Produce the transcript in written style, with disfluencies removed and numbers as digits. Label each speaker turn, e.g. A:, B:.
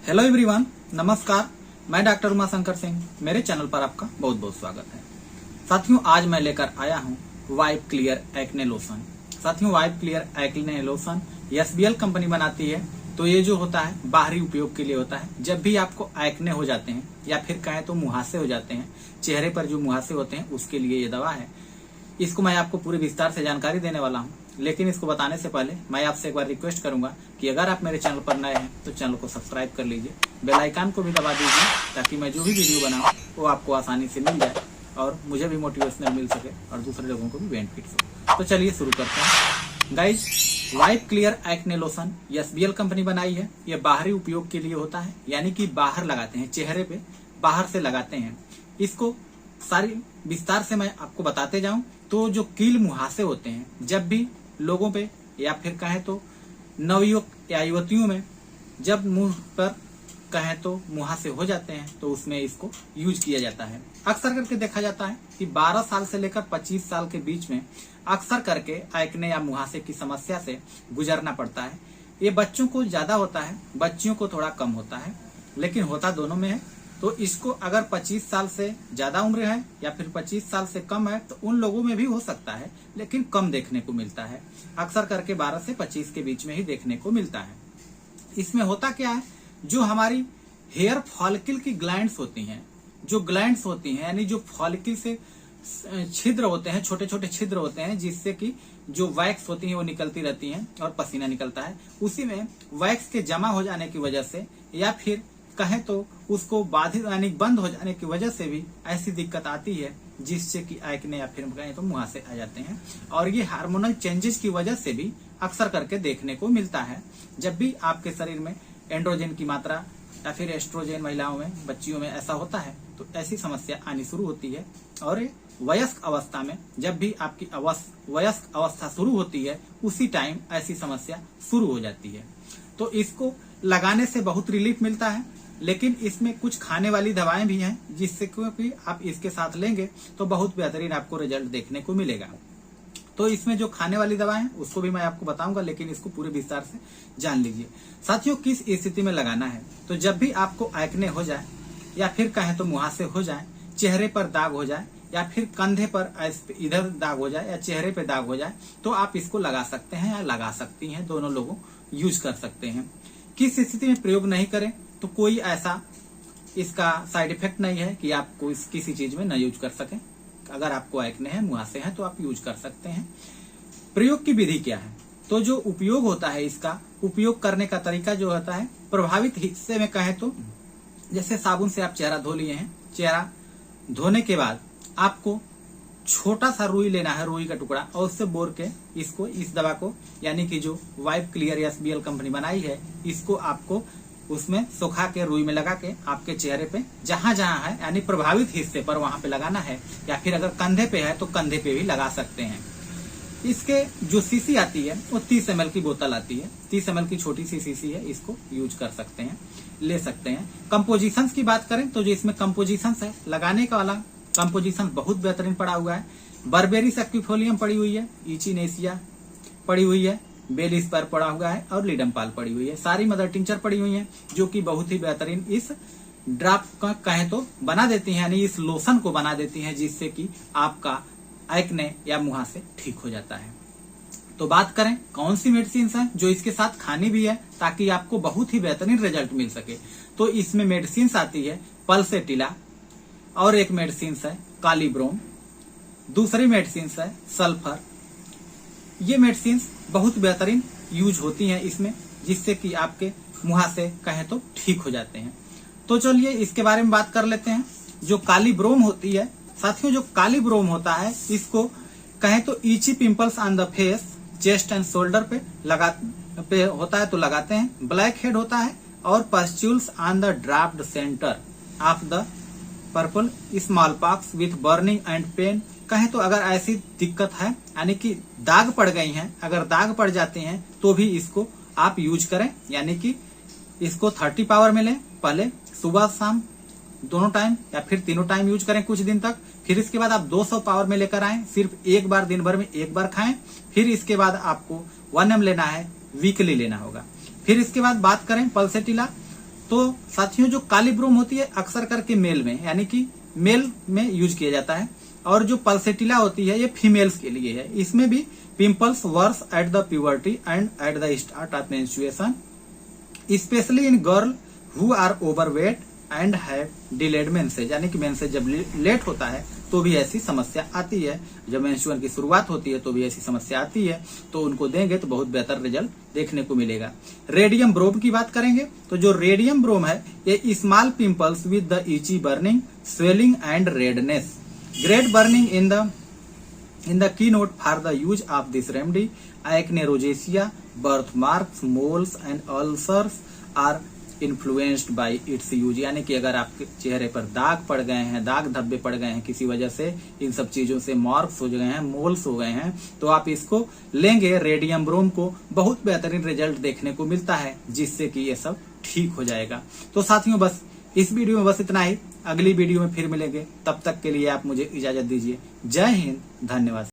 A: Hello everyone, नमस्कार। मैं doctor Umashankar Singh, मेरे चैनल पर आपका बहुत बहुत स्वागत है। साथियों, आज मैं लेकर आया हूं वाइप क्लियर एक्ने लोशन। साथियों, wipe clear acne lotion SBL company बनाती है। तो ये जो होता है बाहरी उपयोग के लिए होता है। जब भी आपको एक्ने हो जाते हैं या फिर कहें तो मुहासे हो जाते हैं, चेहरे पर जो मुहासे होते हैं, उसके लिए ये दवा है। इसको मैं आपको पूरे विस्तार से जानकारी देने वाला हूँ, लेकिन इसको बताने से पहले मैं आपसे एक बार रिक्वेस्ट करूंगा कि अगर आप मेरे चैनल पर नए हैं तो चैनल को सब्सक्राइब कर लीजिए, बेल आइकन को भी दबा दीजिए, ताकि मैं जो भी वीडियो बनाऊं वो आपको आसानी से मिल जाए और मुझे भी मोटिवेशनल मिल सके और दूसरे लोगों को भी बेनिफिट हो। तो चलिए शुरू करते हैं। Guys, wipe clear acne lotion SBL company बनाई है। ये बाहरी उपयोग के लिए होता है, यानी कि बाहर लगाते हैं, चेहरे पे बाहर से लगाते हैं। इसको सारी विस्तार से मैं आपको बताते जाऊं तो जो कील मुहासे होते हैं, जब भी लोगों पे या फिर कहें तो नवयुवक या युवतियों में जब मुंह पर कहें तो मुहासे हो जाते हैं, तो उसमें इसको यूज किया जाता है। अक्सर करके देखा जाता है कि 12 साल से लेकर 25 साल के बीच में अक्सर करके एक्ने या मुहासे की समस्या से गुजरना पड़ता है। ये बच्चों को ज्यादा होता है, बच्चियों को थोड़ा कम होता है, लेकिन होता दोनों में है। तो इसको अगर 25 साल से ज्यादा उम्र है या फिर 25 साल से कम है तो उन लोगों में भी हो सकता है, लेकिन कम देखने को मिलता है। अक्सर करके 12 से 25 के बीच में ही देखने को मिलता है। इसमें होता क्या है, जो हमारी हेयर फॉलिकल की ग्लैंड्स होती हैं, जो ग्लैंड्स होती हैं, यानी जो फॉलिकल से छिद्र होते हैं, छोटे छोटे छिद्र होते हैं, जिससे कि जो वैक्स होती है वो निकलती रहती है और पसीना निकलता है। उसी में वैक्स के जमा हो जाने की वजह से या फिर कहें तो उसको बाधित यानी बंद हो जाने की वजह से भी ऐसी दिक्कत आती है, जिससे कि एक्ने या फिर कहें तो मुहासे आ जाते हैं। और ये हार्मोनल चेंजेस की वजह से भी अक्सर करके देखने को मिलता है। जब भी आपके शरीर में एंड्रोजन की मात्रा या फिर एस्ट्रोजन महिलाओं में, बच्चियों में ऐसा होता है, तो ऐसी समस्या आनी शुरू होती है। और वयस्क अवस्था में जब भी आपकी वयस्क अवस्था शुरू होती है, उसी टाइम ऐसी समस्या शुरू हो जाती है। तो इसको लगाने से बहुत रिलीफ मिलता है, लेकिन इसमें कुछ खाने वाली दवाएं भी हैं, जिससे क्योंकि आप इसके साथ लेंगे तो बहुत बेहतरीन आपको रिजल्ट देखने को मिलेगा। तो इसमें जो खाने वाली दवाएं हैं उसको भी मैं आपको बताऊंगा, लेकिन इसको पूरे विस्तार से जान लीजिए। साथियों, किस स्थिति में लगाना है, तो जब भी आपको एक्ने हो जाए या फिर कहें तो मुहासे हो जाए, चेहरे पर दाग हो जाए या फिर कंधे पर इधर दाग हो जाए या चेहरे पे दाग हो जाए, तो आप इसको लगा सकते हैं या लगा सकती हैं, दोनों लोगों यूज कर सकते हैं। किस स्थिति में प्रयोग नहीं करें, तो कोई ऐसा इसका साइड इफेक्ट नहीं है कि आप किसी चीज में न यूज कर सकें। अगर आपको एक्ने है, मुहासे हैं, तो आप यूज कर सकते हैं। प्रयोग की विधि क्या है, तो जो उपयोग होता है, इसका उपयोग करने का तरीका जो होता है, प्रभावित हिस्से में कहें तो जैसे साबुन से आप चेहरा धो लिए हैं, चेहरा धोने के बाद आपको छोटा सा रुई लेना है, रुई का टुकड़ा, और उससे बोर के इसको, इस दवा को, यानी कि जो वाइप क्लियर एसबीएल कंपनी बनाई है, इसको आपको उसमें सुखा के रुई में लगा के आपके चेहरे पे जहां जहां है, यानी प्रभावित हिस्से पर वहां पे लगाना है, या फिर अगर कंधे पे है तो कंधे पे भी लगा सकते हैं। इसके जो सीसी आती है वो 30 ml की बोतल आती है, 30 ml की छोटी सी सीसी है, इसको यूज कर सकते हैं, ले सकते हैं। कंपोजिशन की बात करें तो जो इसमें कंपोजिशन है, लगाने का वाला कंपोजिशन बहुत बेहतरीन पड़ा हुआ है। बर्बेरिस एक्विफोलियम पड़ी हुई है, इचिनेसिया पड़ी हुई है, बेल स्पर पड़ा हुआ है और लीडमपाल पड़ी हुई है। सारी मदर टिंचर पड़ी हुई है, जो कि बहुत ही बेहतरीन इस ड्राप का कहें तो बना देती है, यानी इस लोशन को बना देती है, जिससे कि आपका एक्ने या मुहासे ठीक हो जाता है। तो बात करें कौन सी मेडिसिन है जो इसके साथ खानी भी है, ताकि आपको बहुत ही बेहतरीन रिजल्ट मिल सके। तो इसमें मेडिसिन आती है पल्सेटिला, और एक मेडिसिन है कालीब्रोम, दूसरी मेडिसिन है सल्फर। ये मेडिसिन बहुत बेहतरीन यूज होती हैं इसमें, जिससे कि आपके मुहासे कहें तो ठीक हो जाते हैं। तो चलिए इसके बारे में बात कर लेते हैं। जो कालीब्रोम होती है साथियों, जो कालीब्रोम होता है, इसको कहें तो ईची pimples on the face, chest and shoulder पे होता है तो लगाते हैं। ब्लैक हेड होता है और pustules on the draft centre of the purple smallpox with burning and pain. कहें तो अगर ऐसी दिक्कत है, यानी कि दाग पड़ गई हैं, अगर दाग पड़ जाते हैं तो भी इसको आप यूज करें, यानी कि इसको 30 पावर में लें, पहले सुबह शाम दोनों टाइम या फिर तीनों टाइम यूज करें कुछ दिन तक। फिर इसके बाद आप 200 पावर में लेकर आए, सिर्फ एक बार दिन भर में एक बार खाएं। फिर इसके बाद आपको 1 ml लेना है, वीकली लेना होगा। फिर इसके बाद बात करें पल्सेटिला, तो साथियों जो काली ब्रोम होती है अक्सर करके मेल में, यानी कि मेल में यूज किया जाता है, और जो पल्सेटिला होती है ये फीमेल्स के लिए है। इसमें भी pimples worse at the puberty and at the start of menstruation, especially in girl who are overweight and have delayed menses, यानी कि मेंसेज जब लेट होता है तो भी ऐसी समस्या आती है। जब मेंस्ट्रुएशन की शुरुआत होती है तो भी ऐसी समस्या आती है, तो उनको देंगे तो बहुत बेहतर रिजल्ट देखने को मिलेगा। रेडियम ब्रोम की बात करेंगे तो जो रेडियम ब्रोम है ये small pimples with the itchy burning, swelling and redness, great burning in the keynote for the use of this remedy, acne rosacea, birthmarks, moles and ulcers are influenced by its use। यानी कि अगर आपके चेहरे पर दाग पड़ गए हैं, दाग धब्बे पड़ गए हैं किसी वजह से, इन सब चीजों से मार्क्स हो गए हैं, मोल्स हो गए हैं, तो आप इसको लेंगे रेडियम ब्रोम को, बहुत बेहतरीन रिजल्ट देखने को मिलता है, जिससे कि ये सब ठीक हो जाएगा। तो साथियों बस इस वीडियो में बस इतना ही, अगली वीडियो में फिर मिलेंगे, तब तक के लिए आप मुझे इजाजत दीजिए। जय हिंद, धन्यवाद।